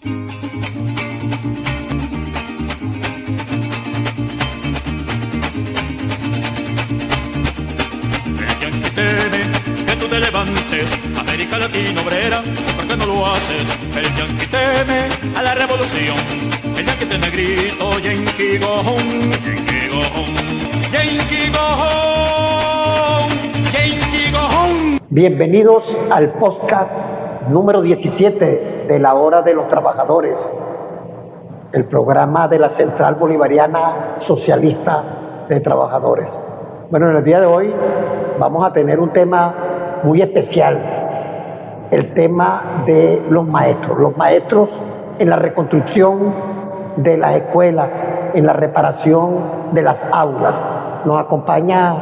Que tú te levantes, América Latina obrera, ¿por qué no lo haces? El yanqui teme a la revolución, el yanqui teme grito, Yankee go home, Yankee go home, Yankee go home, Yankee go home. Bienvenidos al podcast número 17 de la Hora de los Trabajadores, el programa de la Central Bolivariana Socialista de Trabajadores. Bueno, en el día de hoy vamos a tener un tema muy especial, el tema de los maestros en la reconstrucción de las escuelas, en la reparación de las aulas. Nos acompaña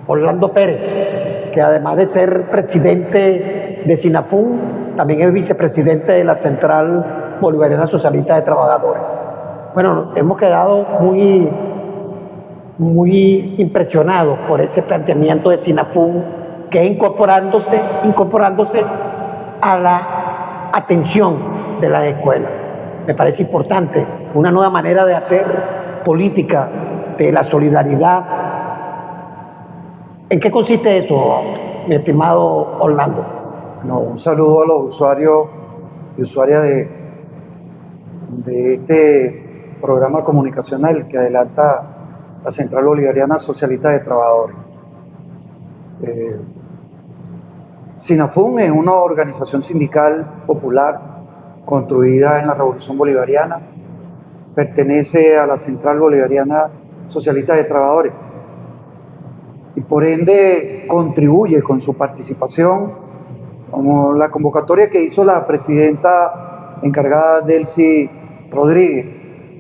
Orlando Pérez, que además de ser presidente de SINAFUN, también es vicepresidente de la Central Bolivariana Socialista de Trabajadores. Bueno, hemos quedado muy impresionados por ese planteamiento de SINAFUN, que es incorporándose a la atención de las escuelas. Me parece importante, una nueva manera de hacer política de la solidaridad. ¿En qué consiste eso, mi estimado Orlando? No, un saludo a los usuarios y usuarias de este programa comunicacional que adelanta la Central Bolivariana Socialista de Trabajadores. SINAFUN es una organización sindical popular construida en la Revolución Bolivariana. Pertenece a la Central Bolivariana Socialista de Trabajadores y por ende contribuye con su participación, como la convocatoria que hizo la presidenta encargada Delcy Rodríguez.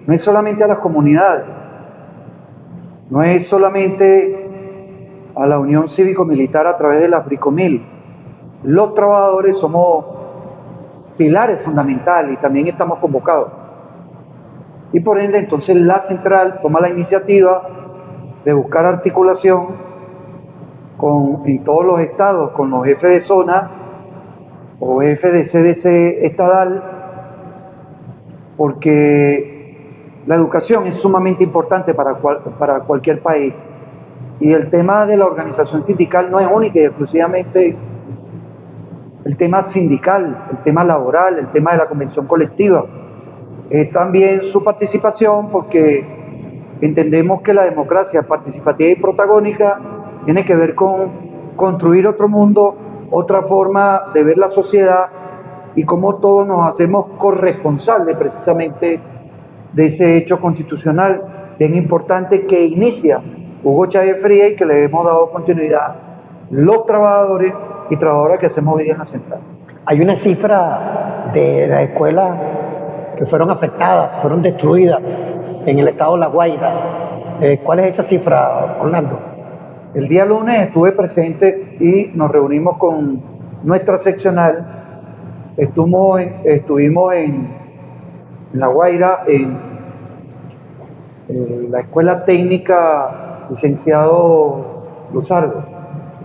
No es solamente a las comunidades, no es solamente a la Unión Cívico-Militar a través de la Bricomil. Los trabajadores somos pilares fundamentales y también estamos convocados. Y por ende, entonces la central toma la iniciativa de buscar articulación en todos los estados, con los jefes de zona o jefes de CDC estadal, porque la educación es sumamente importante para cualquier país. Y el tema de la organización sindical no es única y exclusivamente el tema sindical, el tema laboral, el tema de la convención colectiva. Es también su participación, porque entendemos que la democracia participativa y protagónica tiene que ver con construir otro mundo, otra forma de ver la sociedad y cómo todos nos hacemos corresponsables precisamente de ese hecho constitucional bien importante que inicia Hugo Chávez Frías y que le hemos dado continuidad los trabajadores y trabajadoras que hacemos hoy día en la central. Hay una cifra de las escuelas que fueron afectadas, fueron destruidas en el estado de La Guaira. ¿Cuál es esa cifra, Orlando? El día lunes estuve presente y nos reunimos con nuestra seccional. Estuvimos en La Guaira, en la Escuela Técnica Licenciado Luzardo.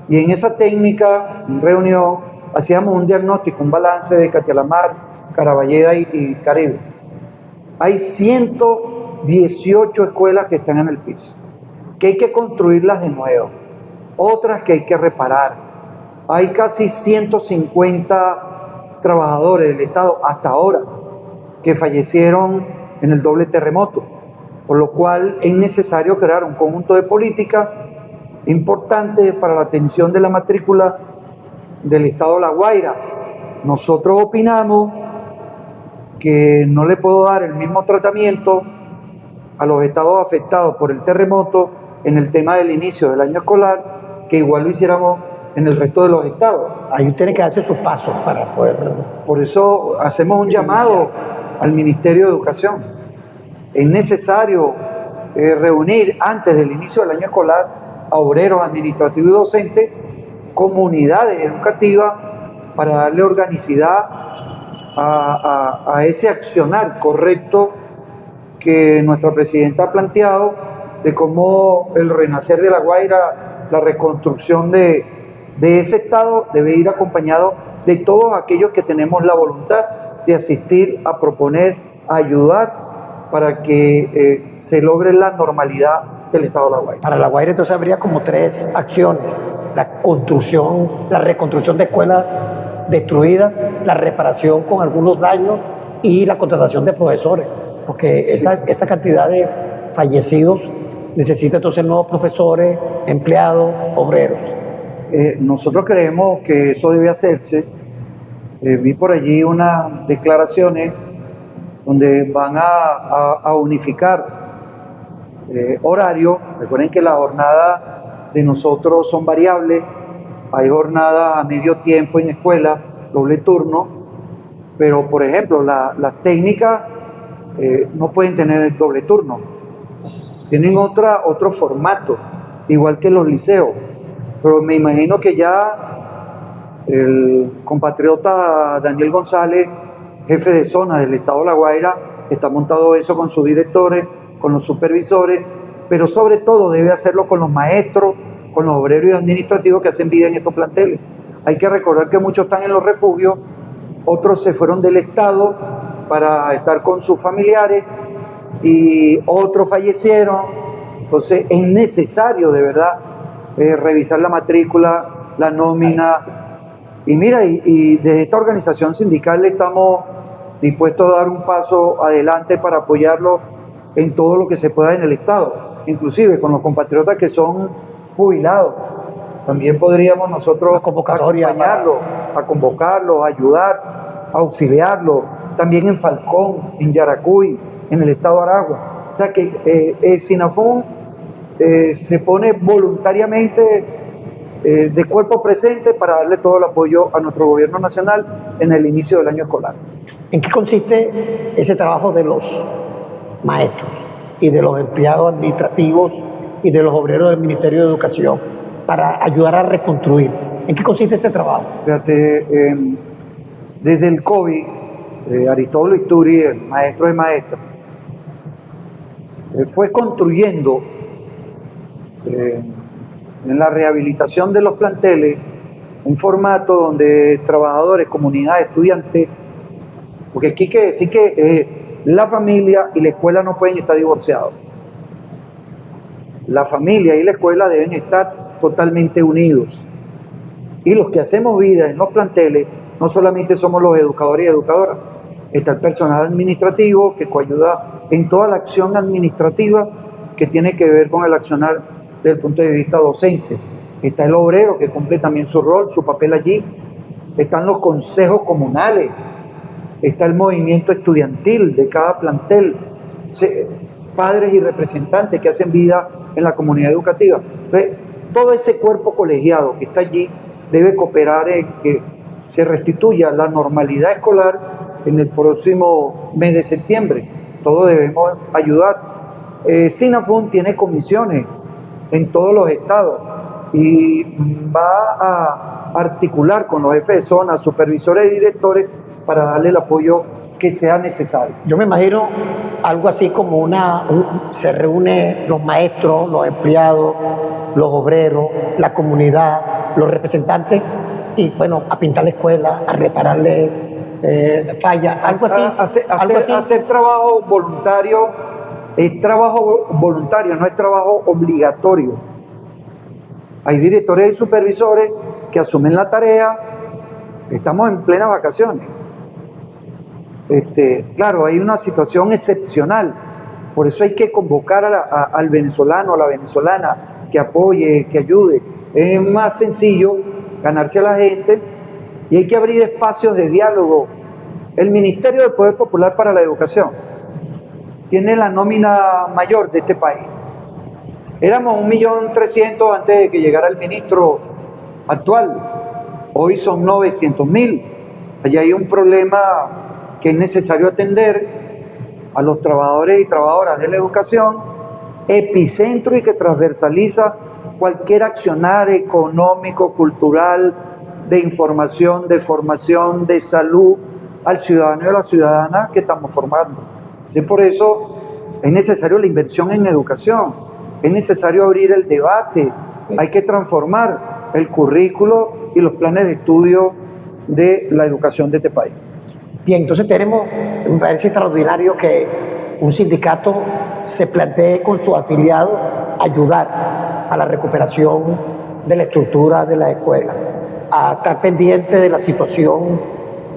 Y en esa técnica, en reunión, hacíamos un diagnóstico, un balance de Catialamar, Caraballeda y Caribe. Hay 118 escuelas que están en el piso, que hay que construirlas de nuevo, otras que hay que reparar. Hay casi 150 trabajadores del Estado hasta ahora que fallecieron en el doble terremoto, por lo cual es necesario crear un conjunto de políticas importantes para la atención de la matrícula del Estado de La Guaira. Nosotros opinamos que no le puedo dar el mismo tratamiento a los estados afectados por el terremoto en el tema del inicio del año escolar, que igual lo hiciéramos en el resto de los estados. Ahí tiene que darse sus pasos para poder... Por eso hacemos un llamado al Ministerio de Educación. Es necesario reunir antes del inicio del año escolar a obreros, administrativos y docentes, comunidades educativas, para darle organicidad a ese accionar correcto que nuestra presidenta ha planteado, de cómo el renacer de La Guaira, la reconstrucción de ese estado debe ir acompañado de todos aquellos que tenemos la voluntad de asistir, a proponer, a ayudar para que se logre la normalidad del Estado de La Guaira. Para La Guaira entonces habría como 3 acciones: la construcción, la reconstrucción de escuelas destruidas, la reparación con algunos daños y la contratación de profesores, porque Sí. esa cantidad de fallecidos necesita entonces nuevos profesores, empleados, obreros. Nosotros creemos que eso debe hacerse. Vi por allí unas declaraciones donde van a unificar horarios. Recuerden que las jornadas de nosotros son variables. Hay jornadas a medio tiempo en escuela, doble turno, pero por ejemplo las técnicas no pueden tener doble turno. Tienen otro formato, igual que los liceos. Pero me imagino que ya el compatriota Daniel González, jefe de zona del Estado de La Guaira, está montado eso con sus directores, con los supervisores, pero sobre todo debe hacerlo con los maestros, con los obreros y administrativos que hacen vida en estos planteles. Hay que recordar que muchos están en los refugios, otros se fueron del Estado para estar con sus familiares y otros fallecieron. Entonces es necesario de verdad revisar la matrícula, la nómina. Y mira, y desde esta organización sindical estamos dispuestos a dar un paso adelante para apoyarlo en todo lo que se pueda en el Estado, inclusive con los compatriotas que son jubilados. También podríamos nosotros acompañarlos, a convocarlos, a ayudar, a auxiliarlos. También en Falcón, en Yaracuy, en el Estado de Aragua. O sea que SINAFUN se pone voluntariamente de cuerpo presente para darle todo el apoyo a nuestro gobierno nacional en el inicio del año escolar. ¿En qué consiste ese trabajo de los maestros y de los empleados administrativos y de los obreros del Ministerio de Educación para ayudar a reconstruir? ¿En qué consiste ese trabajo? Fíjate, desde el COVID, Aristóbulo Isturi, el maestro de maestros, fue construyendo en la rehabilitación de los planteles un formato donde trabajadores, comunidades, estudiantes, porque aquí hay que decir que la familia y la escuela no pueden estar divorciados. La familia y la escuela deben estar totalmente unidos. Y los que hacemos vida en los planteles no solamente somos los educadores y educadoras, está el personal administrativo que coayuda en toda la acción administrativa que tiene que ver con el accionar desde el punto de vista docente. Está el obrero que cumple también su rol, su papel allí. Están los consejos comunales, está el movimiento estudiantil de cada plantel, padres y representantes que hacen vida en la comunidad educativa. Entonces, todo ese cuerpo colegiado que está allí debe cooperar en que se restituya la normalidad escolar en el próximo mes de septiembre. Todos debemos ayudar. SINAFUN tiene comisiones en todos los estados y va a articular con los jefes de zona, supervisores y directores para darle el apoyo que sea necesario. Yo me imagino algo así como se reúne los maestros, los empleados, los obreros, la comunidad, los representantes y bueno, a pintar la escuela, a repararle fallas, algo así. Hacer trabajo voluntario es trabajo voluntario, no es trabajo obligatorio. Hay directores y supervisores que asumen la tarea. Estamos en plenas vacaciones. Claro, hay una situación excepcional, por eso hay que convocar al venezolano, a la venezolana, que apoye, que ayude. Es más sencillo ganarse a la gente y hay que abrir espacios de diálogo. El Ministerio del Poder Popular para la Educación tiene la nómina mayor de este país. Éramos 1.300.000 antes de que llegara el ministro actual, hoy son 900.000. Allí hay un problema que es necesario atender a los trabajadores y trabajadoras de la educación, epicentro y que transversaliza cualquier accionar económico, cultural, de información, de formación, de salud al ciudadano y a la ciudadana que estamos formando. Así por eso es necesario la inversión en educación, es necesario abrir el debate, hay que transformar el currículo y los planes de estudio de la educación de este país. Bien, entonces me parece extraordinario que un sindicato se plantee con sus afiliados ayudar a la recuperación de la estructura de la escuela, a estar pendiente de la situación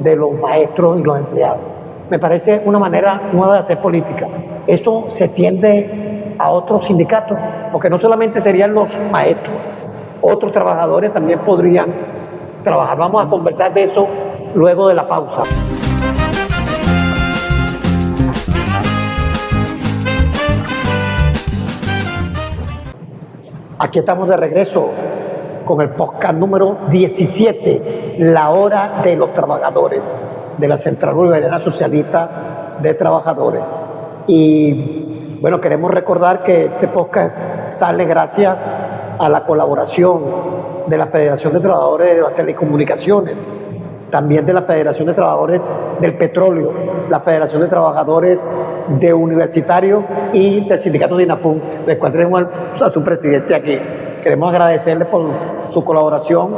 de los maestros y los empleados. Me parece una manera nueva de hacer política. Eso se extiende a otros sindicatos, porque no solamente serían los maestros, otros trabajadores también podrían trabajar. Vamos a conversar de eso luego de la pausa. Aquí estamos de regreso con el podcast número 17, La Hora de los Trabajadores, de la Central Bolivariana Socialista de Trabajadores. Y bueno, queremos recordar que este podcast sale gracias a la colaboración de la Federación de Trabajadores de las Telecomunicaciones, también de la Federación de Trabajadores del Petróleo, la Federación de Trabajadores de Universitarios y del Sindicato de INAFUN, del cual tenemos a su presidente aquí. Queremos agradecerle por su colaboración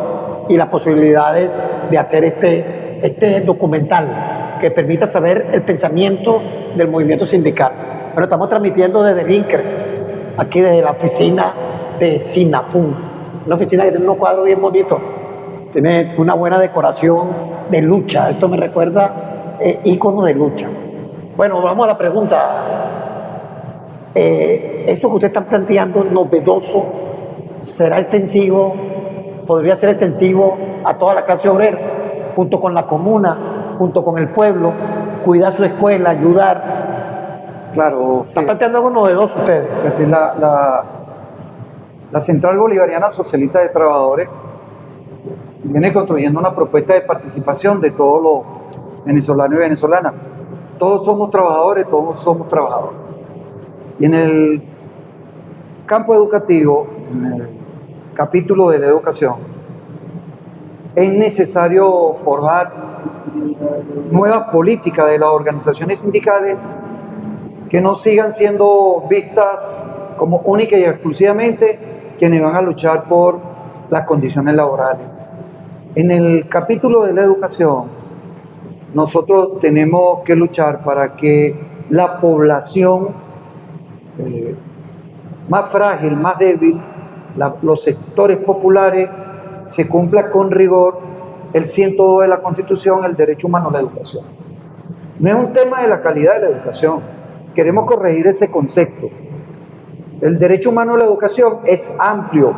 y las posibilidades de hacer este documental que permita saber el pensamiento del movimiento sindical. Bueno, estamos transmitiendo desde el INCRE, aquí desde la oficina de SINAFUN, una oficina que tiene unos cuadros bien bonitos, tiene una buena decoración de lucha. Esto me recuerda ícono de lucha. Bueno, vamos a la pregunta. Eso que usted está planteando, novedoso, ¿será extensivo? ¿Podría ser extensivo a toda la clase obrera, junto con la comuna, junto con el pueblo, cuidar su escuela, ayudar? Claro. ¿Están planteando algo novedoso ustedes? La Central Bolivariana Socialista de Trabajadores viene construyendo una propuesta de participación de todos los venezolanos y venezolanas. Todos somos trabajadores, todos somos trabajadores. Y en el campo educativo, en el capítulo de la educación, es necesario forjar nuevas políticas de las organizaciones sindicales que no sigan siendo vistas como única y exclusivamente quienes van a luchar por las condiciones laborales. En el capítulo de la educación, nosotros tenemos que luchar para que la población más frágil, más débil, los sectores populares, se cumpla con rigor el 102 de la Constitución, el derecho humano a la educación. No es un tema de la calidad de la educación, queremos corregir ese concepto. El derecho humano a la educación es amplio,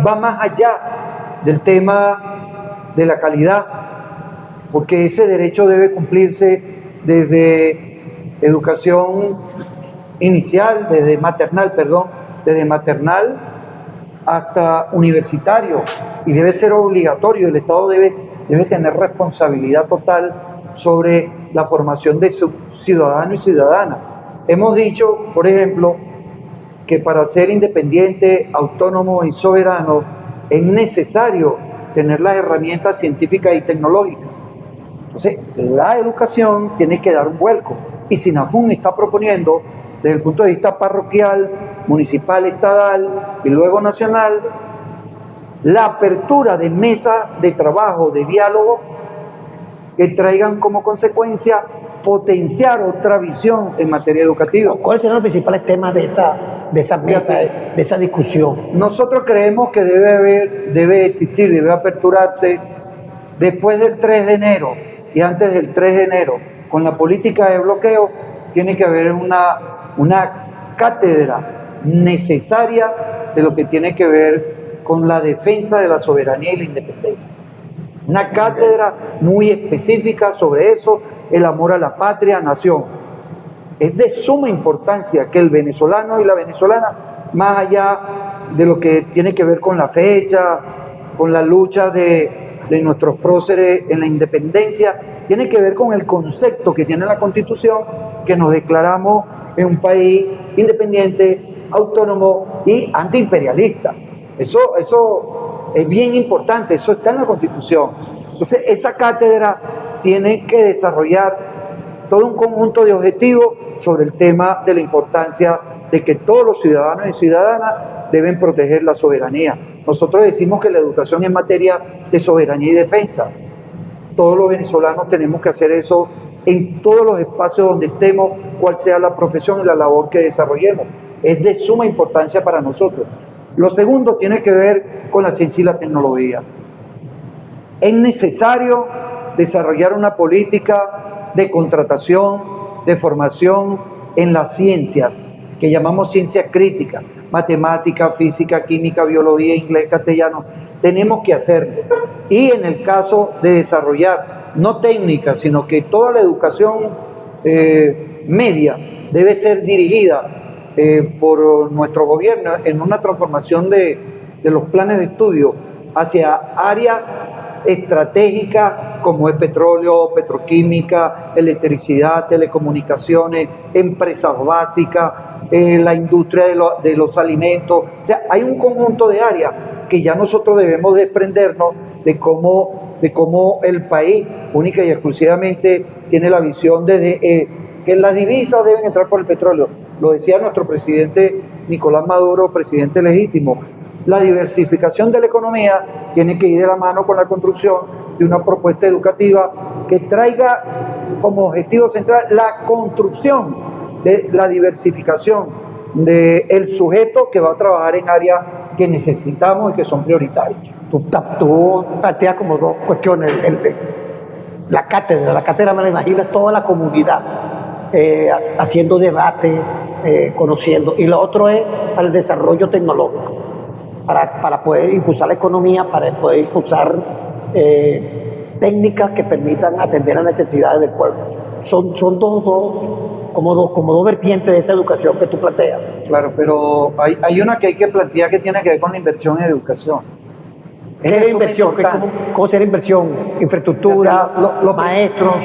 va más allá del tema de la calidad, porque ese derecho debe cumplirse desde educación inicial, desde maternal hasta universitario, y debe ser obligatorio. El Estado debe tener responsabilidad total sobre la formación de su ciudadano y ciudadana. Hemos dicho, por ejemplo, que para ser independiente, autónomo y soberano es necesario tener las herramientas científicas y tecnológicas. Entonces, la educación tiene que dar un vuelco. Y SINAFUN está proponiendo, desde el punto de vista parroquial, municipal, estatal y luego nacional, la apertura de mesas de trabajo, de diálogo, que traigan como consecuencia potenciar otra visión en materia educativa. ¿Cuáles son los principales temas de esa mesa, de esa discusión? Nosotros creemos que debe existir, debe aperturarse después del 3 de enero y antes del 3 de enero. Con la política de bloqueo tiene que haber una cátedra necesaria de lo que tiene que ver con la defensa de la soberanía y la independencia. Una cátedra muy específica sobre eso, el amor a la patria, nación. Es de suma importancia que el venezolano y la venezolana, más allá de lo que tiene que ver con la fecha, con la lucha de nuestros próceres en la independencia, tiene que ver con el concepto que tiene la Constitución, que nos declaramos en un país independiente, autónomo y antiimperialista. Eso es bien importante, eso está en la Constitución. Entonces, esa cátedra tiene que desarrollar todo un conjunto de objetivos sobre el tema de la importancia de que todos los ciudadanos y ciudadanas deben proteger la soberanía. Nosotros decimos que la educación es materia de soberanía y defensa. Todos los venezolanos tenemos que hacer eso en todos los espacios donde estemos, cual sea la profesión y la labor que desarrollemos. Es de suma importancia para nosotros. Lo segundo tiene que ver con la ciencia y la tecnología. Es necesario desarrollar una política de contratación, de formación en las ciencias, que llamamos ciencias críticas, matemática, física, química, biología, inglés, castellano. Tenemos que hacerlo. Y en el caso de desarrollar, no técnica, sino que toda la educación media debe ser dirigida por nuestro gobierno en una transformación de los planes de estudio hacia áreas estratégicas como es petróleo, petroquímica, electricidad, telecomunicaciones, empresas básicas, la industria de los alimentos. O sea, hay un conjunto de áreas que ya nosotros debemos desprendernos de cómo el país única y exclusivamente tiene la visión de que las divisas deben entrar por el petróleo. Lo decía nuestro presidente Nicolás Maduro, presidente legítimo. La diversificación de la economía tiene que ir de la mano con la construcción de una propuesta educativa que traiga como objetivo central la construcción de la diversificación del sujeto que va a trabajar en áreas que necesitamos y que son prioritarias. Tú planteas como dos cuestiones. La cátedra me la imagino toda la comunidad haciendo debate, conociendo. Y lo otro es para el desarrollo tecnológico, para poder impulsar la economía, para poder impulsar técnicas que permitan atender las necesidades del pueblo. Son dos vertientes de esa educación que tú planteas. Claro, pero hay una que hay que plantear que tiene que ver con la inversión en educación. ¿Qué es inversión? ¿Cómo será inversión? Infraestructura, los maestros.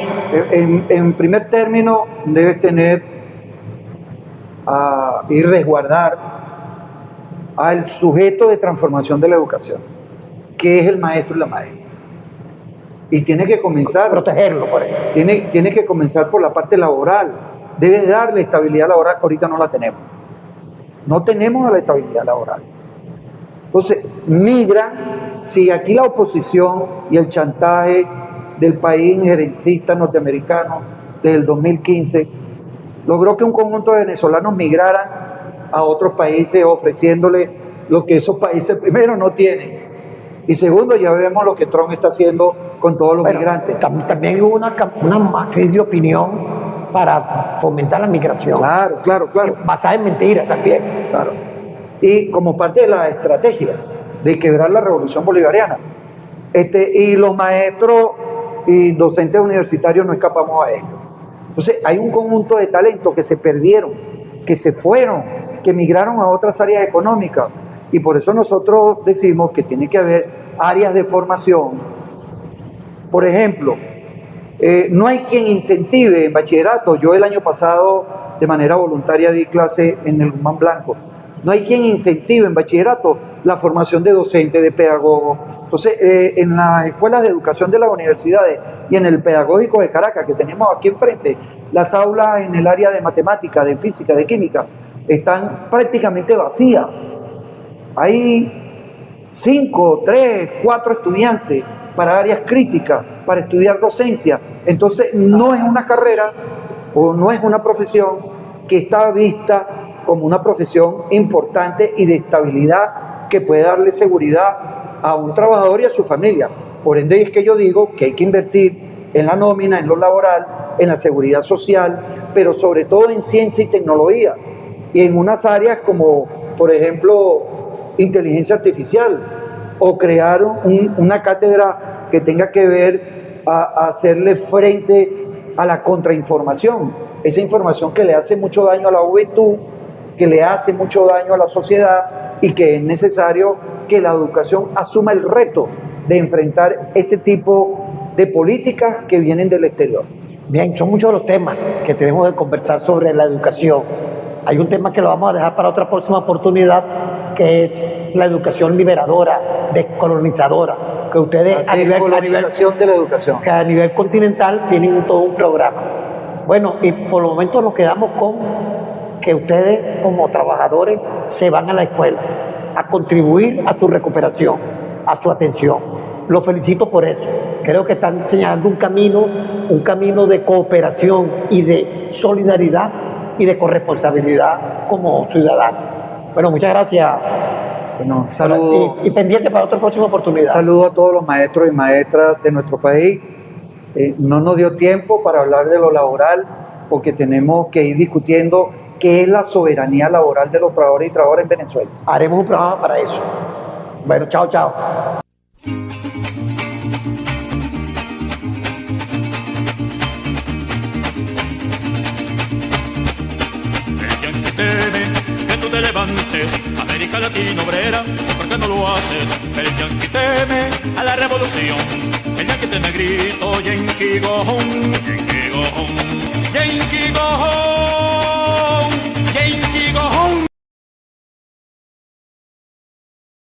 En primer término, debes tener y resguardar al sujeto de transformación de la educación, que es el maestro y la maestra. Y tiene que comenzar... Protegerlo, por ejemplo. Tiene que comenzar por la parte laboral. Debes darle estabilidad laboral, ahorita no la tenemos. No tenemos la estabilidad laboral. Entonces, migran. Si aquí la oposición y el chantaje del país injerencista norteamericano desde el 2015 logró que un conjunto de venezolanos migraran a otros países ofreciéndole lo que esos países primero no tienen y segundo ya vemos lo que Trump está haciendo con todos los migrantes. También hubo una crisis de opinión para fomentar la migración. Claro. Basada en mentiras también. Claro. Y como parte de la estrategia de quebrar la revolución bolivariana. Y los maestros y docentes universitarios no escapamos a ello. Entonces, hay un conjunto de talentos que se perdieron, que se fueron, que migraron a otras áreas económicas. Y por eso nosotros decimos que tiene que haber áreas de formación. Por ejemplo, no hay quien incentive en bachillerato. Yo el año pasado, de manera voluntaria, di clase en el Guzmán Blanco. No hay quien incentive en bachillerato la formación de docentes, de pedagogos. Entonces, en las escuelas de educación de las universidades y en el pedagógico de Caracas, que tenemos aquí enfrente, las aulas en el área de matemática, de física, de química, están prácticamente vacías. Hay 5, 3, 4 estudiantes para áreas críticas, para estudiar docencia. Entonces, no es una carrera o no es una profesión que está vista como una profesión importante y de estabilidad que puede darle seguridad a un trabajador y a su familia. Por ende es que yo digo que hay que invertir en la nómina, en lo laboral, en la seguridad social, pero sobre todo en ciencia y tecnología y en unas áreas como, por ejemplo, inteligencia artificial o crear una cátedra que tenga que ver a hacerle frente a la contrainformación, esa información que le hace mucho daño a la juventud, que le hace mucho daño a la sociedad y que es necesario que la educación asuma el reto de enfrentar ese tipo de políticas que vienen del exterior. Bien, son muchos los temas que tenemos que conversar sobre la educación. Hay un tema que lo vamos a dejar para otra próxima oportunidad, que es la educación liberadora, descolonizadora, que ustedes a nivel de la educación, que a nivel continental tienen todo un programa. Bueno, y por el momento nos quedamos con que ustedes como trabajadores se van a la escuela a contribuir a su recuperación, a su atención. Los felicito por eso. creo que están señalando un camino de cooperación y de solidaridad y de corresponsabilidad como ciudadanos. Bueno, muchas gracias. Bueno, saludo. Y pendiente para otra próxima oportunidad. Saludo a todos los maestros y maestras de nuestro país. No nos dio tiempo para hablar de lo laboral, porque tenemos que ir discutiendo qué es la soberanía laboral de los trabajadores y trabajadoras en Venezuela. Haremos un programa para eso. Bueno, chao, chao. El yanqui teme que tú te levantes, América Latina obrera, ¿por qué no lo haces? El yanqui teme a la revolución, el yanqui teme grito, yanqui gojón, yanqui gojón, yanqui gojón.